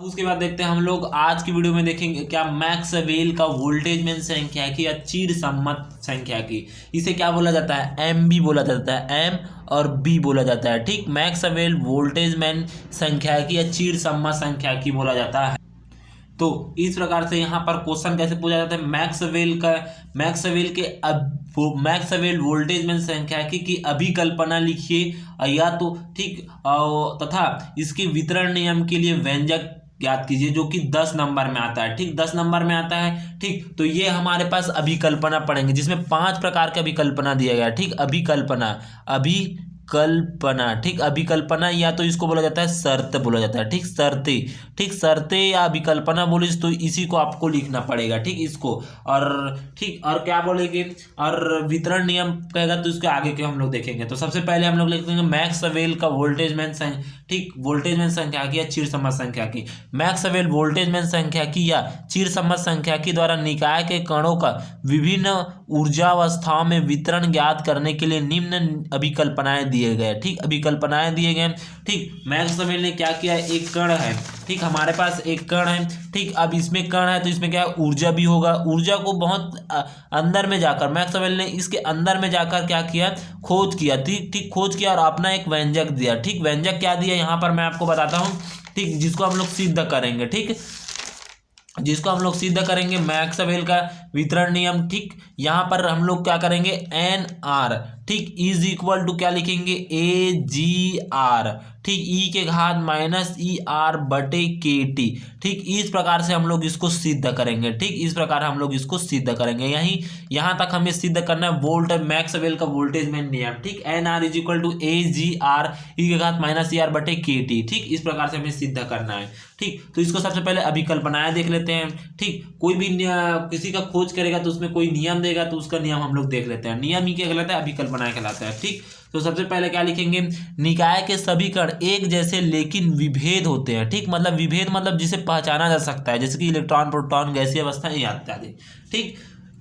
उसके बाद देखते हैं हम लोग आज की वीडियो में देखेंगे क्या मैक्सवेल का वोल्टेजमैन सांख्यिकी या चीर सम्मत सांख्यिकी, इसे क्या बोला जाता है, एम बी बोला जाता है, एम और बी बोला जाता है। ठीक, मैक्सवेल वोल्टेजमैन सांख्यिकी या चीर सम्मत सांख्यिकी बोला जाता है। तो इस प्रकार से यहाँ पर क्वेश्चन कैसे पूछा जाता है, मैक्सवेल वोल्टेजमैन सांख्यिकी की अभिकल्पना लिखिए या तो ठीक तथा इसके वितरण नियम के लिए व्यंजक याद कीजिए जो कि 10 नंबर में आता है। ठीक, 10 नंबर में आता है। ठीक, तो ये हमारे पास अभिकल्पना पढ़ेंगे जिसमें 5 प्रकार के अभिकल्पना दिया गया है। ठीक, अभिकल्पना ठीक, अभिकल्पना या तो इसको बोला जाता है शर्त बोला जाता है। ठीक, शर्तें, ठीक, शर्तें या अभिकल्पना बोले तो इसी को आपको लिखना पड़ेगा। ठीक, इसको और ठीक, और क्या बोलेंगे, और वितरण नियम कहेगा तो इसके आगे के हम लोग देखेंगे। तो सबसे पहले हम लोग लिखेंगे मैक्सवेल का वोल्टेजमैन ठीक, वोल्टेजमैन सांख्यिकी या चीर सम्मत सांख्यिकी। मैक्सवेल वोल्टेजमैन सांख्यिकी या चीर सम्मत सांख्यिकी द्वारा निकाय के कणों का विभिन्न ऊर्जावस्थाओं में वितरण ज्ञात करने के लिए निम्न अभिकल्पनाएं दिए गए। ठीक, अभिकल्पनाएं दिए गए। ठीक, मैक्सवेल ने क्या किया, एक कण है। ठीक, हमारे पास एक कण है। ठीक, अब इसमें कण है तो इसमें क्या है, ऊर्जा भी होगा। ऊर्जा को बहुत अंदर में जाकर मैक्सवेल ने इसके अंदर में जाकर क्या किया, खोज किया। ठीक ठीक, खोज किया और अपना एक व्यंजक दिया। ठीक, व्यंजक क्या दिया यहाँ पर मैं आपको बताता हूँ। ठीक, जिसको हम लोग सिद्ध करेंगे। ठीक, जिसको हम लोग सिद्ध करेंगे मैक्सवेल का वितरण नियम। ठीक, यहाँ पर हम लोग क्या करेंगे, एन आर ठीक इज इक्वल टू क्या लिखेंगे, ए जी आर। ठीक, ई के घात माइनस ई आर बटे के टी। ठीक, इस प्रकार से हम लोग इसको सिद्ध करेंगे। ठीक, इस प्रकार हम लोग इसको सिद्ध करेंगे। यहाँ तक हमें सिद्ध करना है वोल्ट मैक्सवेल का वोल्टेजमैन नियम। ठीक, N R is equal to A G R E के घात माइनस ई आर बटे के टी। ठीक, इस प्रकार से हमें सिद्ध करना है। ठीक, तो इसको सबसे पहले अभिकल्पनाएं देख लेते हैं। ठीक, कोई भी किसी का खोज करेगा तो उसमें कोई नियम देगा तो उसका नियम हम लोग देख लेते हैं। नियम ही क्या कहलाता है, अभिकल्पनाएं कहलाता है। ठीक, तो सबसे पहले क्या लिखेंगे, निकाय के सभी कण एक जैसे लेकिन विभेद होते हैं। ठीक, मतलब विभेद मतलब जिसे पहचाना जा सकता है, जैसे कि इलेक्ट्रॉन, प्रोटॉन, गैसीय अवस्था इत्यादि। ठीक,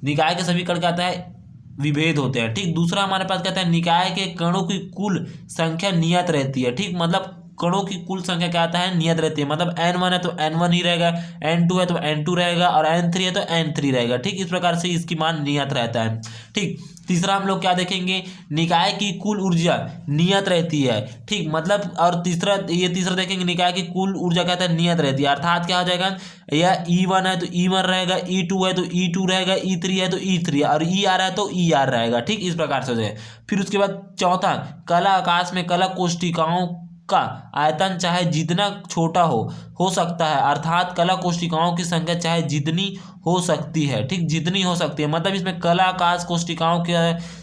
निकाय के सभी कण क्या आता है, विभेद होते हैं। ठीक, दूसरा हमारे पास कहता है निकाय के कणों की कुल संख्या नियत रहती है। ठीक, मतलब कणों की कुल संख्या क्या आता है, नियत रहती है। मतलब n1 है तो n1 ही रहेगा, n2 है तो n2 रहेगा और n3 है तो n3 रहेगा। ठीक, इस प्रकार से इसकी मान नियत रहता है। ठीक, तीसरा हम लोग क्या देखेंगे, निकाय की कुल ऊर्जा नियत रहती है। ठीक, मतलब और तीसरा देखेंगे, निकाय की कुल ऊर्जा क्या है, नियत रहती है। अर्थात क्या हो जाएगा, या E1 है तो E1 रहेगा, E2 है तो E2 रहेगा, E3 है तो E3 और ER है तो ER रहेगा। ठीक, इस प्रकार से हो जाए। फिर उसके बाद चौथा, कला आकाश में कला कोष्ठिकाओं का आयतन चाहे जितना छोटा हो सकता है। अर्थात कला कोष्ठिकाओं की संख्या चाहे जितनी हो सकती है। ठीक, जितनी हो सकती है मतलब इसमें कला आकाश कोष्ठिकाओं की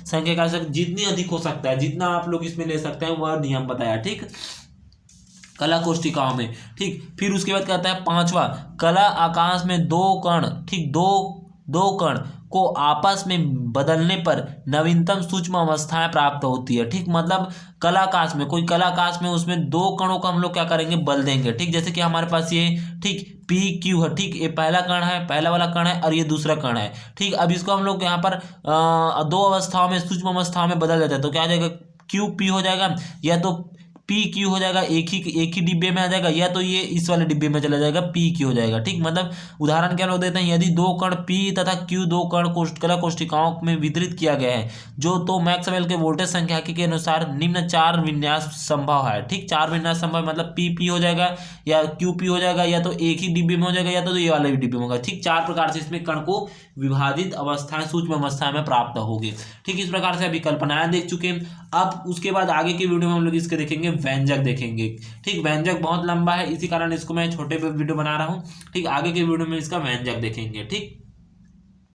संख्या का जितनी अधिक हो सकता है, जितना आप लोग इसमें ले सकते हैं वह नियम बताया। ठीक, कला कोष्ठिकाओं में। ठीक, फिर उसके बाद कहता है पांचवा, कला आकाश में दो कण, ठीक, दो कण को आपस में बदलने पर नवीनतम सूक्ष्म अवस्थाएं प्राप्त होती है। ठीक, मतलब कलाकाश में कोई कलाकाश में उसमें दो कणों को हम लोग क्या करेंगे, बल देंगे। ठीक, जैसे कि हमारे पास ये ठीक पी क्यू है। ठीक, ये पहला कण है, पहला वाला कण है और ये दूसरा कण है। ठीक, अब इसको हम लोग यहाँ पर दो अवस्थाओं में, सूक्ष्म अवस्थाओं में बदल देते हैं तो क्या आ जाएगा, क्यू पी हो जाएगा, या तो पी क्यू हो जाएगा, एक ही डिब्बे में आ जाएगा, या तो ये इस वाले डिब्बे में चला जाएगा, पी क्यू हो जाएगा। ठीक, मतलब उदाहरण क्या लोग देते हैं, यदि दो कण पी तथा क्यू दो कण कला कोष्ठिकाओं में वितरित किया गया है जो तो मैक्सवेल के वोल्टेज सांख्यिकी के अनुसार निम्न 4 विन्यास संभव है। ठीक, 4 विन्यास संभव मतलब पी पी हो जाएगा, या क्यू पी हो जाएगा, या तो एक ही डिब्बे में हो जाएगा, या तो ये वाले भी डिब्बे में होगा। ठीक, 4 प्रकार से इसमें कण को विभाजित अवस्थाएं, सूक्ष्म अवस्थाएं में प्राप्त होगी। ठीक, इस प्रकार से अभी कल्पनाएं देख चुके हैं। अब उसके बाद आगे की वीडियो में हम लोग इसके देखेंगे व्यंजक देखेंगे। ठीक, व्यंजक बहुत लंबा है, इसी कारण इसको मैं छोटे वीडियो बना रहा हूँ। ठीक, आगे के वीडियो में इसका व्यंजक देखेंगे। ठीक।